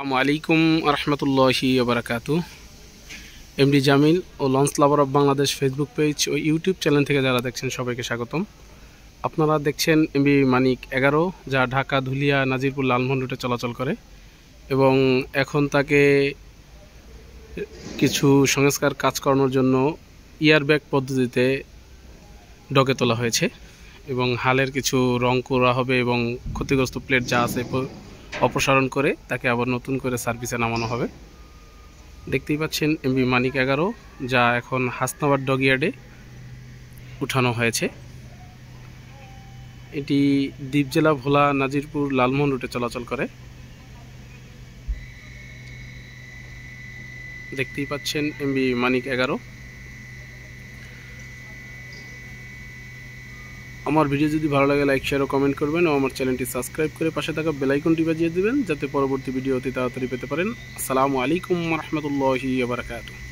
আসসালামু আলাইকুম রহমতুল্লাহি ওবারাকাতু। এমডি জামিল ও launch lover of Bangladesh Facebook page ও ইউটিউব চ্যানেল থেকে যারা দেখছেন সবাইকে স্বাগতম। আপনারা দেখছেন এমবি মানিক 11, যা ঢাকা ধুলিয়া নাজিরপুর লালমোহন রুটে চলাচল করে এবং এখন তাকে কিছু সংস্কার কাজ করানোর জন্য ইয়ারব্যাগ পদ্ধতিতে ডকে তোলা হয়েছে এবং হালের কিছু রং করা হবে এবং ক্ষতিগ্রস্ত প্লেট যা আছে অপসারণ করে তাকে আবার নতুন করে সার্ভিসে নামানো হবে। দেখতেই পাচ্ছেন এমবি মানিক 11, যা এখন হাসনাবাদ ডকইয়ার্ডে উঠানো হয়েছে। এটি দ্বীপ জেলা ভোলা নাজিরপুর লালমোহন রুটে চলাচল করে। দেখতেই পাচ্ছেন এমবি মানিক 11। আমার ভিডিও যদি ভালো লাগে লাইক শেয়ার ও কমেন্ট করবেন ও আমার চ্যানেলটি সাবস্ক্রাইব করে পাশে থাকা বেল আইকনটি বাজিয়ে দিবেন যাতে পরবর্তী ভিডিও অতি তাড়াতাড়ি পেতে পারেন। আসসালামু আলাইকুম রহমতুল্লাহি ওয়া বারাকাতুহু।